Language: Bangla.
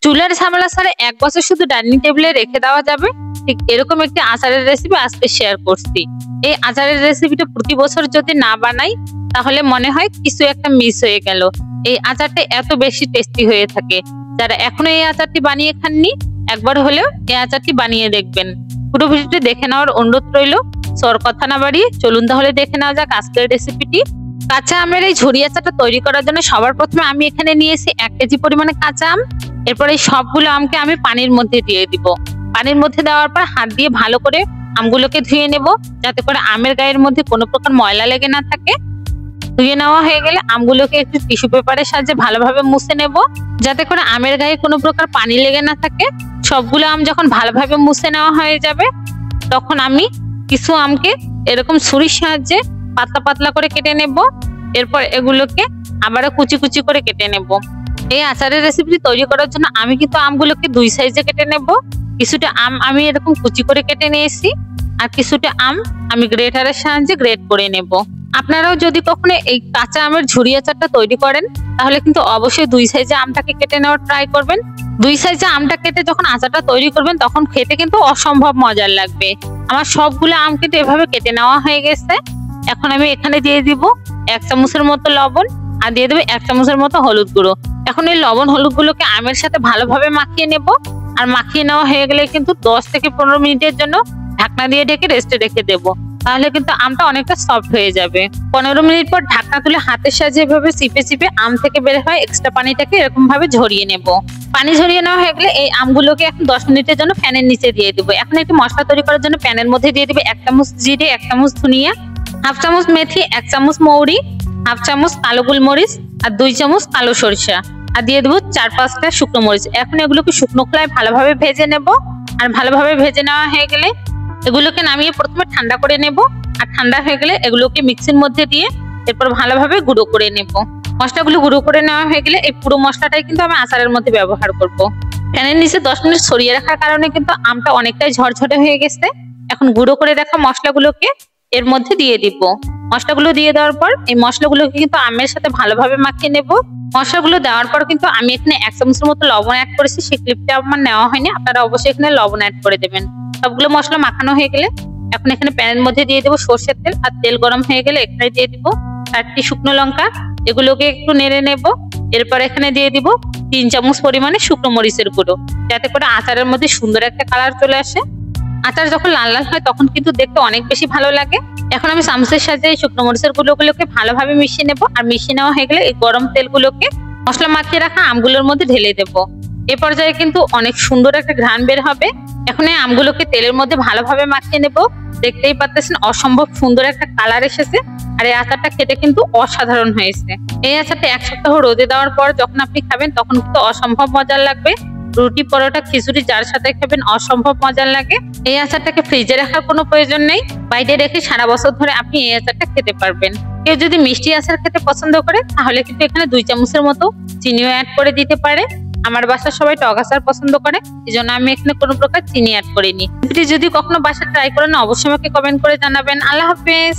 চুলার ঝামেলা ছাড়া 1 বছর শুধু ডাইনিং টেবিলে রেখে দেওয়া যাবে। ঠিক এরকম একটি আচারের রেসিপি আজকে শেয়ার করছি। এই আচারের রেসিপিটা প্রতি বছর যদি না বানাই তাহলে মনে হয় কিছু একটা মিস হয়ে গেল। এই আচারটা এত বেশি টেস্টি হয়ে থাকে। যারা এখনো এই আচারটি বানিয়ে খাননি একবার হলেও এই আচারটি বানিয়ে দেখবেন। পুরো ভিডিওটি দেখে নেওয়ার অনুরোধ রইল। সর কথা না বাড়িয়ে চলুন তাহলে দেখে নেওয়া যাক আজকের রেসিপিটি। কাঁচা আমের এই ঝুরি আচারটা তৈরি করার জন্য সবার প্রথমে আমি এখানে নিয়েছি 1 কেজি পরিমাণে কাঁচা আম। এরপর এই সবগুলো আমকে আমি পানির মধ্যে দিয়ে দিব। পানির মধ্যে দেওয়ার পর হাত দিয়ে ভালো করে আমগুলোকে ধুয়ে নেব, যাতে করে আমের গায়ের মধ্যে কোনো প্রকার ময়লা লেগে না থাকে। ধুয়ে নেওয়া হয়ে গেলে আমগুলোকে একটু টিস্যু পেপারের সাহায্যে ভালোভাবে মুছে নেব, যাতে করে আমের গায়ে কোনো প্রকার পানি লেগে না থাকে। সবগুলো আম যখন ভালোভাবে মুছে নেওয়া হয়ে যাবে তখন আমি কিছু আমকে এরকম ছুরির সাহায্যে পাতলা পাতলা করে কেটে নেব। এরপর এগুলোকে আবারও কুচি কুচি করে কেটে নেব। এই আচারের রেসিপি তৈরি করার জন্য আমি কিন্তু আমগুলোকে 2 সাইজে কেটে নেব। কিছুটা আম আমি এরকম কুচি করে কেটে নিয়েছি, আর কিছুটা আম আমি গ্রেটারের সাহায্যে গ্রেট করে নেব। আপনারাও যদি কখনো এই কাঁচা আমের ঝুরি আচারটা তৈরি করেন তাহলে কিন্তু অবশ্যই 2 সাইজে আমটাকে কেটে নেওয়ার ট্রাই করবেন। 2 সাইজে আমটা কেটে যখন আচারটা তৈরি করবেন তখন খেতে কিন্তু অসম্ভব মজার লাগবে। আমার সবগুলো আম কিন্তু এভাবে কেটে নেওয়া হয়ে গেছে। এখন আমি এখানে দিয়ে দিব 1 চামচের মতো লবণ, আর দিয়ে দেবো 1 চামচের মতো হলুদ গুঁড়ো। এখন এই লবণ হলুদ গুলোকে আমের সাথে ভালোভাবে মাখিয়ে নেব। আর মাখিয়ে নেওয়া হয়ে গেলে কিন্তু 10 থেকে 15 মিনিটের জন্য ঢাকনা দিয়ে ঢেকে রেস্টে রেখে দেব। তাহলে কিন্তু আমটা অনেকটা সফট হয়ে যাবে। 15 মিনিট পর ঢাকনা তুলে হাতের সাহায্যে এভাবে চিপে চিপে আম থেকে বের হয় এক্সট্রা পানিটাকে এরকম ভাবে ঝরিয়ে নেব। পানি ঝরিয়ে নেওয়া হয়ে গেলে এই আমগুলোকে এখন 10 মিনিটের জন্য ফ্যানের নিচে দিয়ে দেবো। এখন একটি মশলা তৈরি করার জন্য প্যানের মধ্যে দিয়ে দিবে 1 চামচ জিরে, 1 চামচ ধনিয়া, 1/2 চামচ মেথি, 1 চামচ মৌরি, 1/2 চামচ কালো গোলমরিচ, আর 2 চামচ কালো সরিষা, আর দিয়ে দেবো 4-5টা শুকনো মরিচ। এখন এগুলোকে শুকনো খোলায় ভালোভাবে ভেজে নেব। আর ভালোভাবে ভেজে নেওয়া হয়ে গেলে এগুলোকে নামিয়ে প্রথমে ঠান্ডা করে নেব। আর ঠান্ডা হয়ে গেলে এগুলোকে মিক্সির মধ্যে দিয়ে এরপর ভালোভাবে গুঁড়ো করে নেব। মশলাগুলো গুঁড়ো করে নেওয়া হয়ে গেলে এই পুরো মশলাটাই কিন্তু আমি আচারের মধ্যে ব্যবহার করব। প্যানের নিচে 10 মিনিট সরিয়ে রাখার কারণে কিন্তু আমটা অনেকটাই ঝরঝরে হয়ে গেছে। এখন গুঁড়ো করে রাখা মশলাগুলোকে এর মধ্যে দিয়ে দিব। মশলাগুলো দিয়ে দেওয়ার পর এই মশলাগুলোকে কিন্তু আমের সাথে ভালোভাবে মাখিয়ে নেব। মশলাগুলো দেওয়ার পর কিন্তু আমি এখানে 1 চামচের মতো লবণ অ্যাড করেছি, সেই ক্লিপটা আমার নেওয়া হয়নি। আপনারা অবশ্যই এখানে লবণ অ্যাড করে দেবেন। সবগুলো মশলা মাখানো হয়ে গেলে এখন এখানে প্যানের মধ্যে দিয়ে দেবো সরষের তেল। আর তেল গরম হয়ে গেলে এখানে দিয়ে দিব 4টি শুকনো লঙ্কা, এগুলোকে একটু নেড়ে নেব। এরপর এখানে দিয়ে দিব 3 চামচ পরিমাণে শুকনো মরিচের গুঁড়ো, যাতে করে আচারের মধ্যে সুন্দর একটা কালার চলে আসে। আচার যখন লাল লাল হয় তখন কিন্তু দেখতে অনেক বেশি ভালো লাগে। এখন আমি চামচের সাহায্যে এই শুকনো মরিচের গুঁড়োগুলোকে ভালোভাবে মিশিয়ে নেব। আর মিশিয়ে নেওয়া হয়ে গেলে এই গরম তেলগুলোকে মশলা মাখিয়ে রাখা আমগুলোর মধ্যে ঢেলে দেব। এ পর্যায়ে কিন্তু অনেক সুন্দর একটা ঘ্রাণ বের হবে। এখন এই আমগুলোকে তেলের মধ্যে ভালোভাবে মাখিয়ে নেব। দেখতেই পাচ্ছেন অসম্ভব সুন্দর একটা কালার এসেছে। আর এই আচারটা খেতে কিন্তু অসাধারণ হয়েছে। এই আচারটা 1 সপ্তাহ রোদে দেওয়ার পর যখন আপনি খাবেন তখন কিন্তু অসম্ভব মজার লাগবে। রুটি, পরোটা, খিচুড়ি যার সাথে খাবেন অসম্ভব মজার লাগে। এই আচারটাকে ফ্রিজে রাখার কোনো প্রয়োজন নেই, বাইরে রেখে সারা বছর ধরে আপনি এই আচারটা খেতে পারবেন। কেউ যদি মিষ্টি আচার খেতে পছন্দ করে তাহলে কিন্তু এখানে 2 চামচের মতো চিনিও অ্যাড করে দিতে পারে। আমার বাসার সবাই টক আচার পছন্দ করে, এই জন্য আমি এখানে কোনো প্রকার চিনি অ্যাড করিনি। যদি কখনো বাসায় ট্রাই করেন অবশ্যই আমাকে কমেন্ট করে জানাবেন। আল্লাহ হাফেজ।